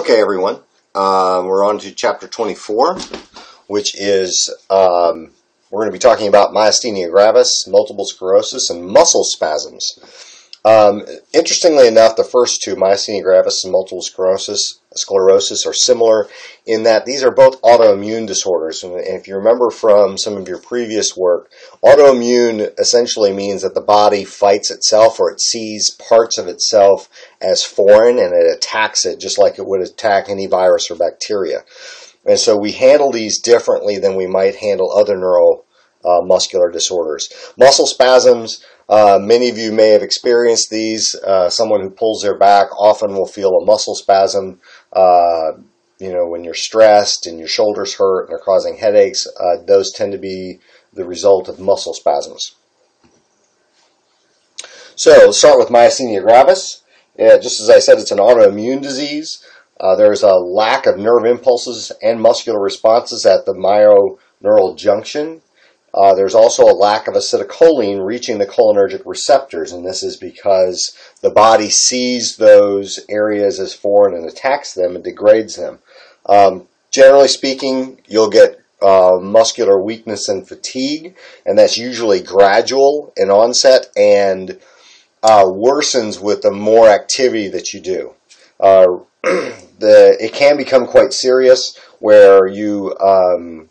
Okay, everyone. We're on to chapter 24, which is we're going to be talking about myasthenia gravis, multiple sclerosis, and muscle spasms. Interestingly enough, the first two, myasthenia gravis and multiple sclerosis, are similar in that these are both autoimmune disorders. And if you remember from some of your previous work, autoimmune essentially means that the body fights itself, or it sees parts of itself as foreign, and it attacks it just like it would attack any virus or bacteria. And so we handle these differently than we might handle other neuromuscular disorders. Muscle spasms, many of you may have experienced these. Someone who pulls their back often will feel a muscle spasm. When you're stressed and your shoulders hurt and are causing headaches, those tend to be the result of muscle spasms. So let's start with myasthenia gravis. Just as I said, it's an autoimmune disease. There's a lack of nerve impulses and muscular responses at the myoneural junction. There's also a lack of acetylcholine reaching the cholinergic receptors, and this is because the body sees those areas as foreign and attacks them and degrades them. Generally speaking, you'll get muscular weakness and fatigue, and that's usually gradual in onset and worsens with the more activity that you do. It can become quite serious where you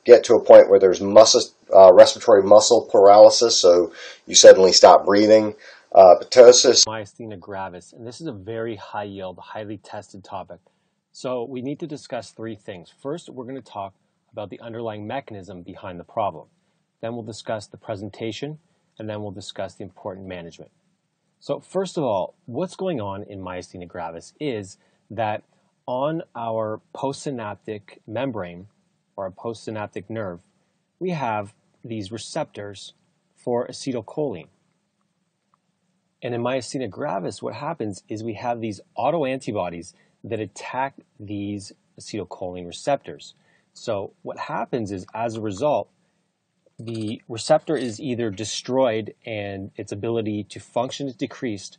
get to a point where there's respiratory muscle paralysis, so you suddenly stop breathing. Ptosis. Myasthenia gravis, and this is a very high yield, highly tested topic. So we need to discuss three things. First, we're going to talk about the underlying mechanism behind the problem. Then we'll discuss the presentation, and then we'll discuss the important management. So first of all, what's going on in myasthenia gravis is that on our postsynaptic membrane, or a postsynaptic nerve, we have these receptors for acetylcholine. And in myasthenia gravis, what happens is we have these autoantibodies that attack these acetylcholine receptors. So what happens is, as a result, the receptor is either destroyed and its ability to function is decreased,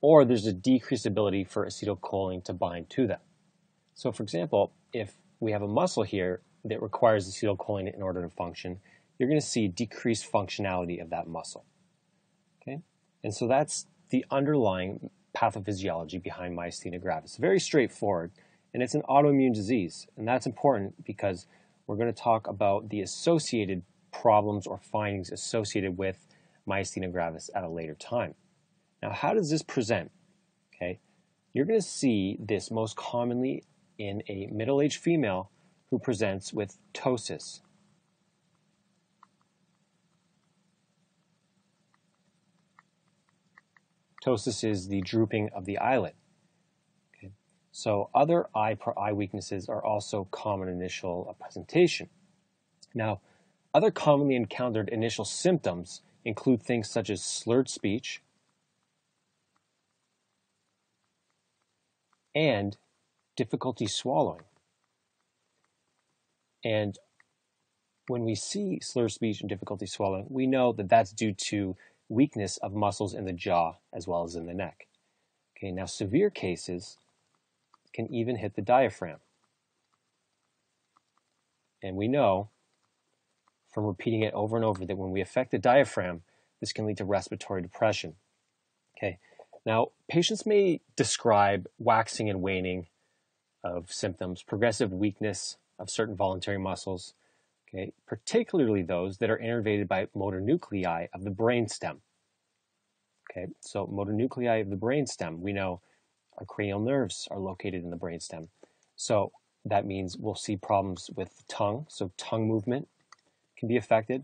or there's a decreased ability for acetylcholine to bind to them. So for example, if we have a muscle here that requires acetylcholine in order to function, you're going to see decreased functionality of that muscle. Okay? And so that's the underlying pathophysiology behind myasthenia gravis. Very straightforward, and it's an autoimmune disease. And that's important because we're going to talk about the associated problems or findings associated with myasthenia gravis at a later time. Now, how does this present? Okay, you're going to see this most commonly in a middle-aged female who presents with ptosis. Ptosis is the drooping of the eyelid. Okay. So other eye weaknesses are also common initial presentation. Now, other commonly encountered initial symptoms include things such as slurred speech and difficulty swallowing. And when we see slurred speech and difficulty swallowing, we know that that's due to weakness of muscles in the jaw as well as in the neck. Okay, now severe cases can even hit the diaphragm. And we know from repeating it over and over that when we affect the diaphragm, this can lead to respiratory depression. Okay, now patients may describe waxing and waning of symptoms, progressive weakness of certain voluntary muscles, okay, particularly those that are innervated by motor nuclei of the brainstem. Okay, so motor nuclei of the brainstem, we know our cranial nerves are located in the brainstem. So that means we'll see problems with the tongue, so tongue movement can be affected,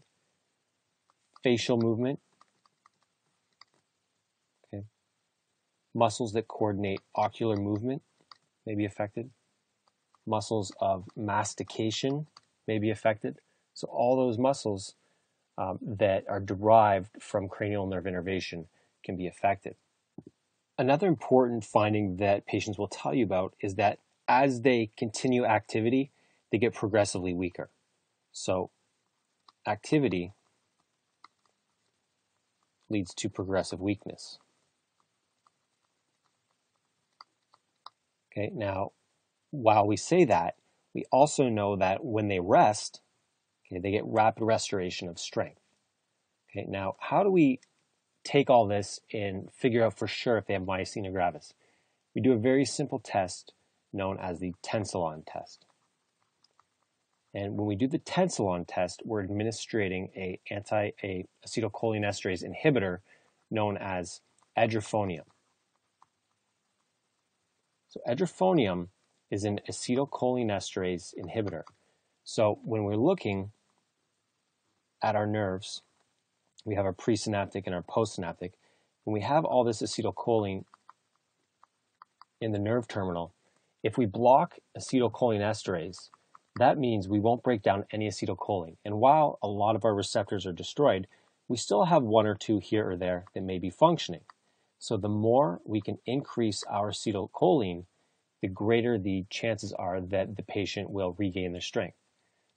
facial movement, okay, muscles that coordinate ocular movement may be affected, muscles of mastication may be affected. So all those muscles that are derived from cranial nerve innervation can be affected. Another important finding that patients will tell you about is that as they continue activity, they get progressively weaker. So activity leads to progressive weakness. Okay, now while we say that, we also know that when they rest, okay, they get rapid restoration of strength. Okay, now how do we take all this and figure out for sure if they have myasthenia gravis? We do a very simple test known as the tensilon test. And when we do the tensilon test, we're administering a acetylcholinesterase inhibitor known as edrophonium. So edrophonium is an acetylcholinesterase inhibitor. So when we're looking at our nerves, we have our presynaptic and our postsynaptic. When we have all this acetylcholine in the nerve terminal, if we block acetylcholinesterase, that means we won't break down any acetylcholine. And while a lot of our receptors are destroyed, we still have one or two here or there that may be functioning. So the more we can increase our acetylcholine, the greater the chances are that the patient will regain their strength.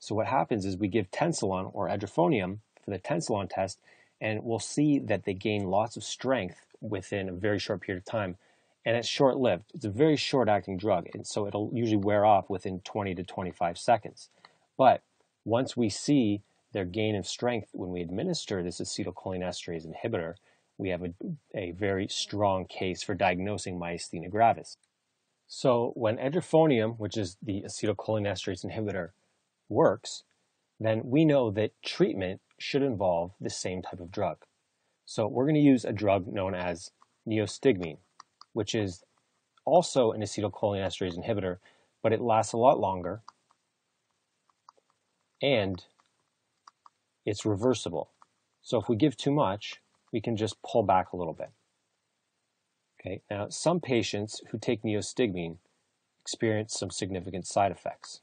So what happens is we give tensilon or edrophonium for the tensilon test, and we'll see that they gain lots of strength within a very short period of time. And it's short-lived. It's a very short-acting drug, and so it'll usually wear off within 20 to 25 seconds. But once we see their gain of strength when we administer this acetylcholinesterase inhibitor, we have a very strong case for diagnosing myasthenia gravis. So when edrophonium, which is the acetylcholinesterase inhibitor, works, then we know that treatment should involve the same type of drug. So we're going to use a drug known as neostigmine, which is also an acetylcholinesterase inhibitor, but it lasts a lot longer and it's reversible. So if we give too much, we can just pull back a little bit. Okay, now some patients who take neostigmine experience some significant side effects.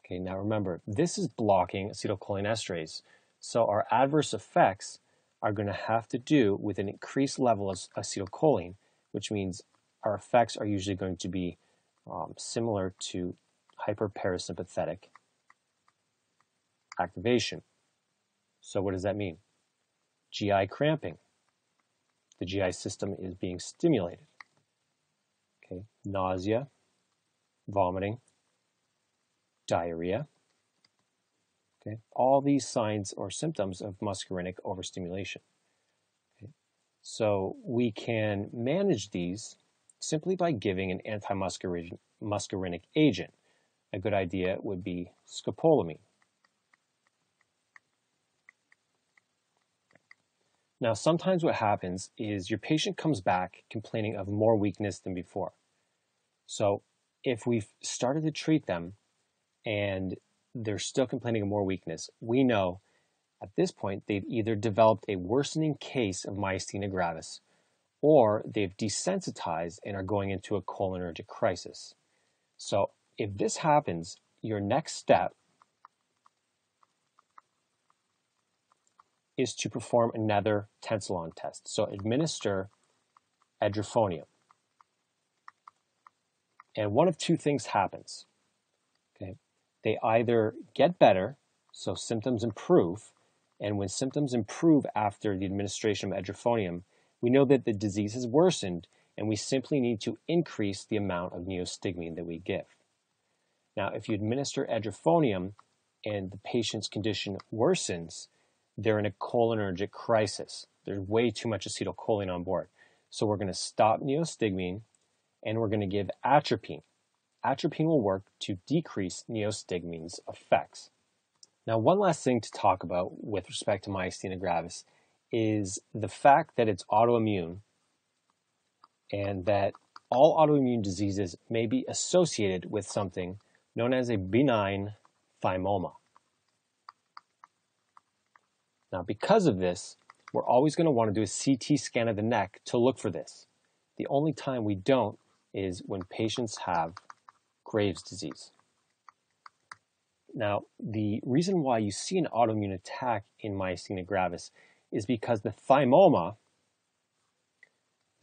Okay, now remember, this is blocking acetylcholinesterase, so our adverse effects are going to have to do with an increased level of acetylcholine, which means our effects are usually going to be similar to hyperparasympathetic activation. So what does that mean? GI cramping. The GI system is being stimulated. Okay, nausea, vomiting, diarrhea. Okay, all these signs or symptoms of muscarinic overstimulation. Okay, so we can manage these simply by giving an anti-muscarinic agent. A good idea would be scopolamine. Now, sometimes what happens is your patient comes back complaining of more weakness than before. So if we've started to treat them and they're still complaining of more weakness, we know at this point they've either developed a worsening case of myasthenia gravis or they've desensitized and are going into a cholinergic crisis. So if this happens, your next step is to perform another tensilon test. So administer edrophonium. And one of two things happens. Okay? They either get better, so symptoms improve, and when symptoms improve after the administration of edrophonium, we know that the disease has worsened, and we simply need to increase the amount of neostigmine that we give. Now, if you administer edrophonium and the patient's condition worsens, they're in a cholinergic crisis. There's way too much acetylcholine on board. So we're going to stop neostigmine and we're going to give atropine. Atropine will work to decrease neostigmine's effects. Now, one last thing to talk about with respect to myasthenia gravis is the fact that it's autoimmune and that all autoimmune diseases may be associated with something known as a benign thymoma. Now, because of this, we're always going to want to do a CT scan of the neck to look for this. The only time we don't is when patients have Graves' disease. Now, the reason why you see an autoimmune attack in myasthenia gravis is because the thymoma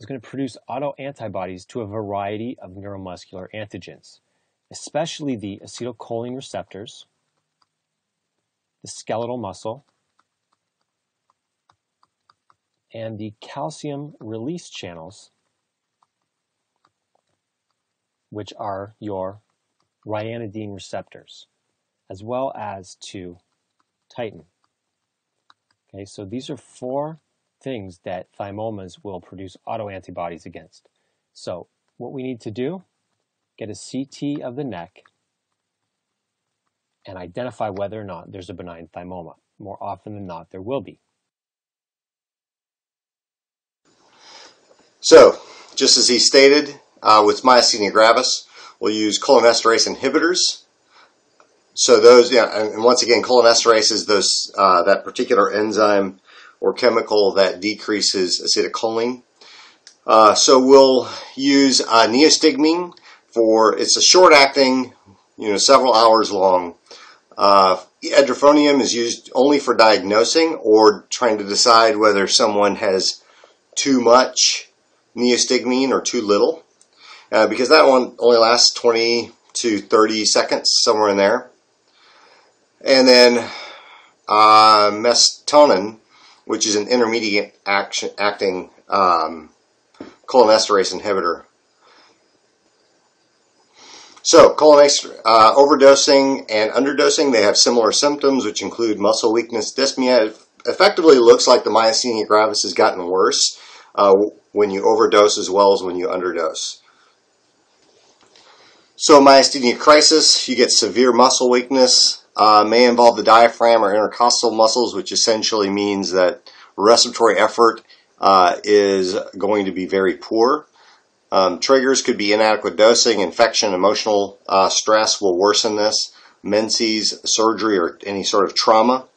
is going to produce autoantibodies to a variety of neuromuscular antigens, especially the acetylcholine receptors, the skeletal muscle, and the calcium release channels which are your ryanodine receptors, as well as to titin. Okay, so these are 4 things that thymomas will produce autoantibodies against. So what we need to do, get a CT of the neck and identify whether or not there's a benign thymoma. More often than not, there will be. So, just as he stated, with myasthenia gravis, we'll use cholinesterase inhibitors. So those, and once again, cholinesterase is that particular enzyme or chemical that decreases acetylcholine. So we'll use neostigmine it's a short-acting, several hours long. Edrophonium is used only for diagnosing or trying to decide whether someone has too much neostigmine or too little, because that one only lasts 20 to 30 seconds, somewhere in there. And then mesdopetam, which is an intermediate acting cholinesterase inhibitor. So, overdosing and underdosing, they have similar symptoms, which include muscle weakness, dyspnea. It effectively looks like the myasthenia gravis has gotten worse when you overdose as well as when you underdose. So, myasthenia crisis, you get severe muscle weakness, may involve the diaphragm or intercostal muscles, which essentially means that respiratory effort is going to be very poor. Triggers could be inadequate dosing, infection, emotional stress will worsen this, menses, surgery, or any sort of trauma.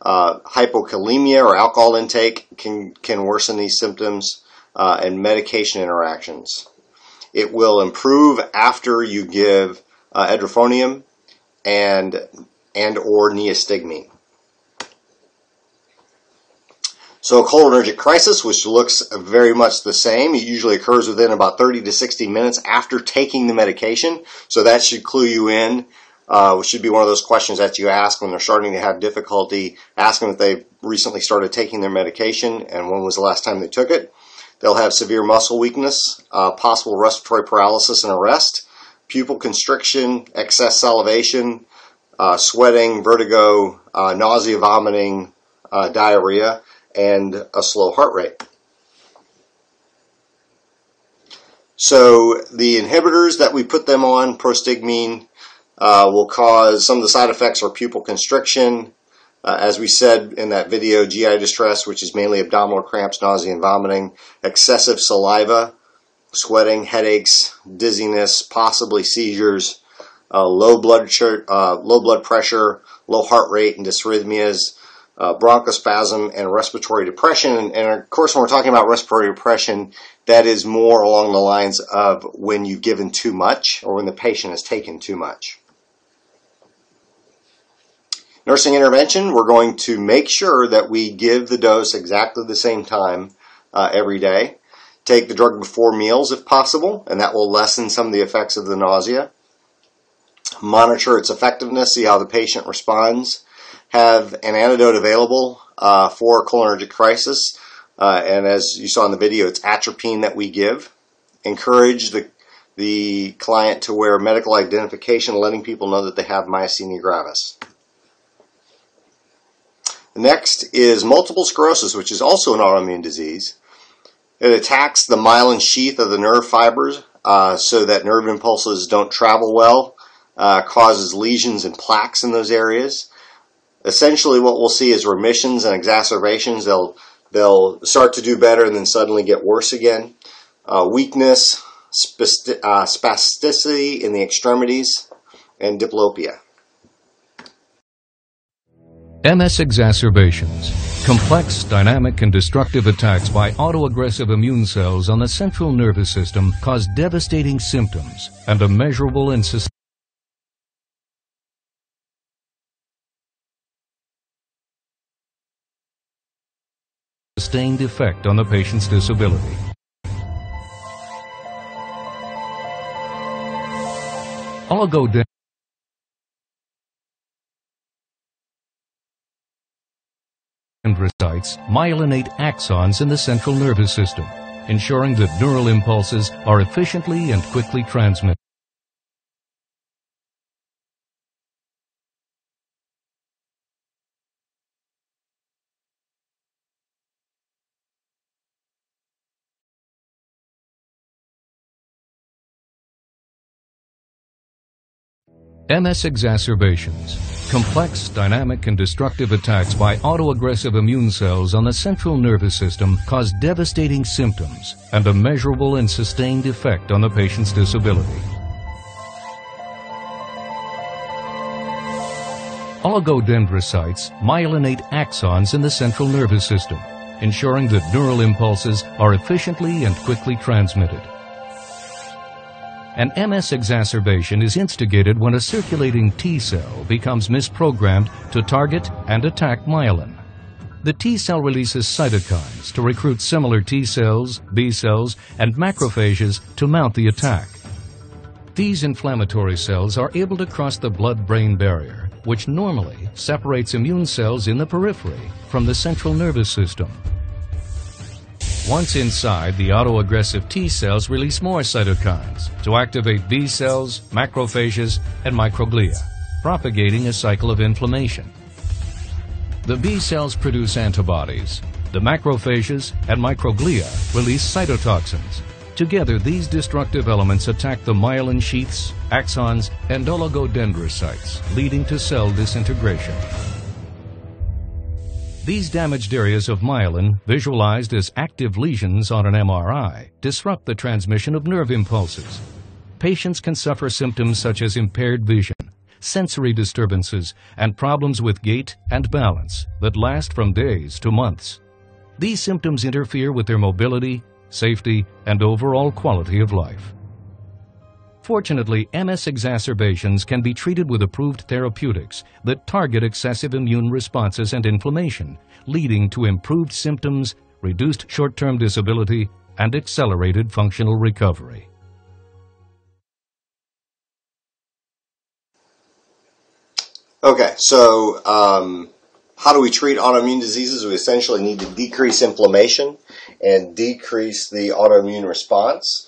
Hypokalemia or alcohol intake can worsen these symptoms, and medication interactions. It will improve after you give edrophonium and or neostigmine. So a cholinergic crisis, which looks very much the same, it usually occurs within about 30 to 60 minutes after taking the medication. So that should clue you in. Which should be one of those questions that you ask when they're starting to have difficulty. Ask them if they've recently started taking their medication and when was the last time they took it. They'll have severe muscle weakness, possible respiratory paralysis and arrest, pupil constriction, excess salivation, sweating, vertigo, nausea, vomiting, diarrhea, and a slow heart rate. So the inhibitors that we put them on, prostigmine, will cause some of the side effects are pupil constriction, as we said in that video, GI distress, which is mainly abdominal cramps, nausea, and vomiting, excessive saliva, sweating, headaches, dizziness, possibly seizures, low blood pressure, low heart rate, and dysrhythmias, bronchospasm, and respiratory depression. And of course, when we're talking about respiratory depression, that is more along the lines of when you've given too much or when the patient has taken too much. Nursing intervention, we're going to make sure that we give the dose exactly the same time every day. Take the drug before meals if possible, and that will lessen some of the effects of the nausea. Monitor its effectiveness, see how the patient responds. Have an antidote available for cholinergic crisis, and as you saw in the video, it's atropine that we give. Encourage the client to wear medical identification, letting people know that they have myasthenia gravis. Next is multiple sclerosis, which is also an autoimmune disease. It attacks the myelin sheath of the nerve fibers so that nerve impulses don't travel well, causes lesions and plaques in those areas. Essentially what we'll see is remissions and exacerbations. They'll start to do better and then suddenly get worse again. Weakness, spasticity in the extremities, and diplopia. MS exacerbations, complex, dynamic, and destructive attacks by autoaggressive immune cells on the central nervous system cause devastating symptoms and a measurable and sustained effect on the patient's disability. Recites myelinate axons in the central nervous system, ensuring that neural impulses are efficiently and quickly transmitted. MS exacerbations, complex, dynamic, and destructive attacks by autoaggressive immune cells on the central nervous system cause devastating symptoms and a measurable and sustained effect on the patient's disability. Oligodendrocytes myelinate axons in the central nervous system, ensuring that neural impulses are efficiently and quickly transmitted. An MS exacerbation is instigated when a circulating T cell becomes misprogrammed to target and attack myelin. The T cell releases cytokines to recruit similar T cells, B cells, and macrophages to mount the attack. These inflammatory cells are able to cross the blood-brain barrier, which normally separates immune cells in the periphery from the central nervous system. Once inside, the autoaggressive T cells release more cytokines to activate B cells, macrophages, and microglia, propagating a cycle of inflammation. The B cells produce antibodies. The macrophages and microglia release cytotoxins. Together, these destructive elements attack the myelin sheaths, axons, and oligodendrocytes, leading to cell disintegration. These damaged areas of myelin, visualized as active lesions on an MRI, disrupt the transmission of nerve impulses. Patients can suffer symptoms such as impaired vision, sensory disturbances, and problems with gait and balance that last from days to months. These symptoms interfere with their mobility, safety, and overall quality of life. Fortunately, MS exacerbations can be treated with approved therapeutics that target excessive immune responses and inflammation, leading to improved symptoms, reduced short-term disability, and accelerated functional recovery. Okay, so how do we treat autoimmune diseases? We essentially need to decrease inflammation and decrease the autoimmune response.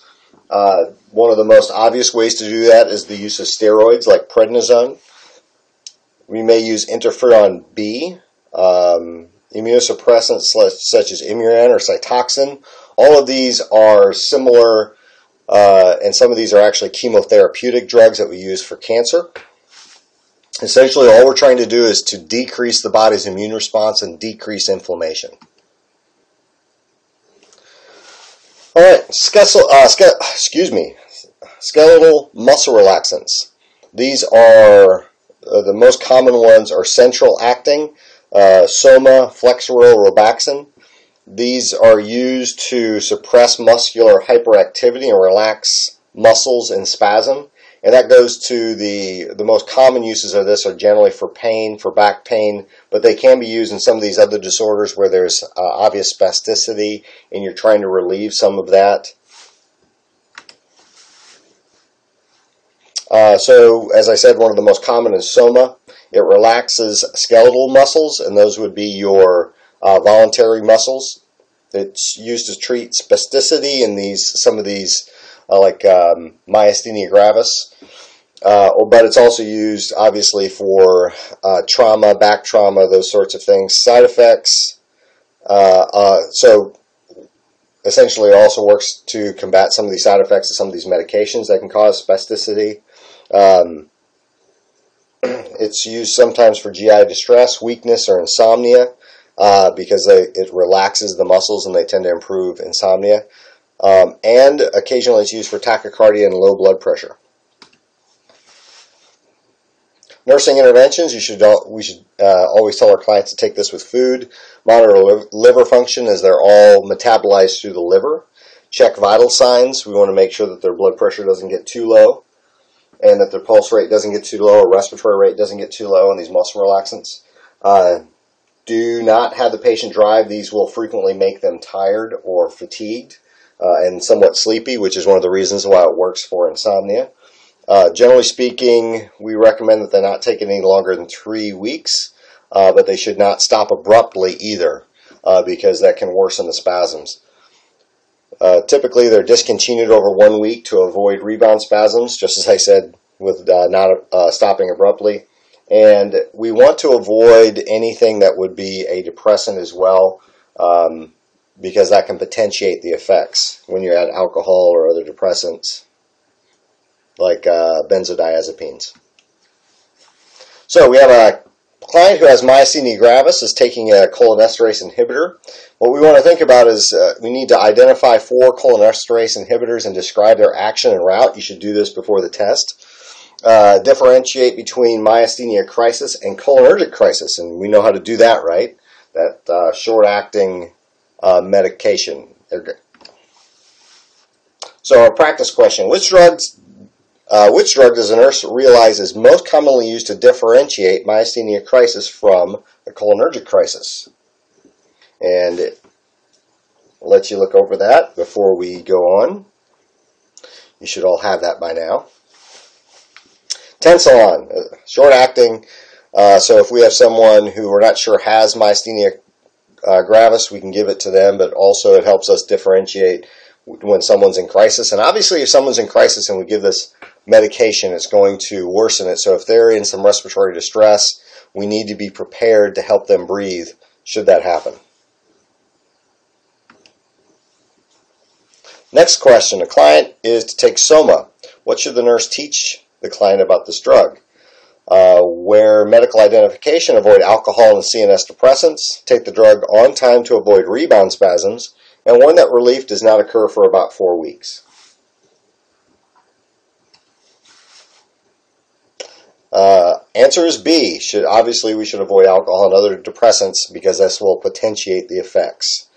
One of the most obvious ways to do that is the use of steroids like prednisone. We may use interferon B, immunosuppressants such as Imuran or Cytoxan. All of these are similar, and some of these are actually chemotherapeutic drugs that we use for cancer. Essentially, all we're trying to do is to decrease the body's immune response and decrease inflammation. All right, skeletal muscle relaxants. These are the most common ones are central acting, Soma, Flexeril, Robaxin. These are used to suppress muscular hyperactivity and relax muscles in spasm. And that goes to the most common uses of this are generally for pain, for back pain, but they can be used in some of these other disorders where there's obvious spasticity and you're trying to relieve some of that. So, as I said, one of the most common is Soma. It relaxes skeletal muscles, and those would be your voluntary muscles. It's used to treat spasticity in some of these like Myasthenia Gravis, but it's also used obviously for trauma, back trauma, those sorts of things. Side effects, so essentially it also works to combat some of these side effects of some of these medications that can cause spasticity. It's used sometimes for GI distress, weakness, or insomnia because it relaxes the muscles and they tend to improve insomnia. And occasionally it's used for tachycardia and low blood pressure. Nursing interventions, we should always tell our clients to take this with food. Monitor liver function as they're all metabolized through the liver. Check vital signs. We want to make sure that their blood pressure doesn't get too low and that their pulse rate doesn't get too low or respiratory rate doesn't get too low on these muscle relaxants. Do not have the patient drive. These will frequently make them tired or fatigued and somewhat sleepy, which is one of the reasons why it works for insomnia. Generally speaking, we recommend that they not take it any longer than 3 weeks, but they should not stop abruptly either, because that can worsen the spasms. Typically, they're discontinued over 1 week to avoid rebound spasms, just as I said, with not stopping abruptly. And we want to avoid anything that would be a depressant as well, because that can potentiate the effects when you add alcohol or other depressants like benzodiazepines. So we have a client who has myasthenia gravis, is taking a cholinesterase inhibitor. What we want to think about is we need to identify 4 cholinesterase inhibitors and describe their action and route. You should do this before the test. Differentiate between myasthenia crisis and cholinergic crisis, and we know how to do that, right? That short-acting medication. So our practice question, which drug does a nurse realize is most commonly used to differentiate myasthenia crisis from a cholinergic crisis? And I'll let you look over that before we go on. You should all have that by now. Tensilon, short-acting. So if we have someone who we're not sure has myasthenia gravis, we can give it to them, but also it helps us differentiate when someone's in crisis. And obviously if someone's in crisis and we give this medication, it's going to worsen it. So if they're in some respiratory distress, we need to be prepared to help them breathe should that happen. Next question. A client is to take Soma. What should the nurse teach the client about this drug? Where medical identification, avoid alcohol and CNS depressants. Take the drug on time to avoid rebound spasms. And warn that relief does not occur for about 4 weeks. Answer is B. Obviously, we should avoid alcohol and other depressants because this will potentiate the effects.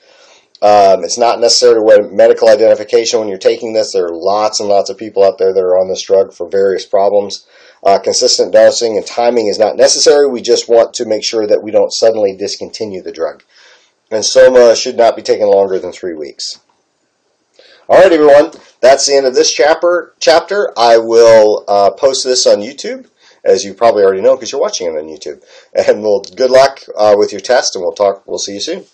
It's not necessary to medical identification when you're taking this. There are lots and lots of people out there that are on this drug for various problems. Consistent dosing and timing is not necessary. We just want to make sure that we don't suddenly discontinue the drug. And Soma should not be taken longer than 3 weeks. All right, everyone. That's the end of this chapter. I will post this on YouTube, as you probably already know because you're watching it on YouTube. And good luck with your test, and we'll see you soon.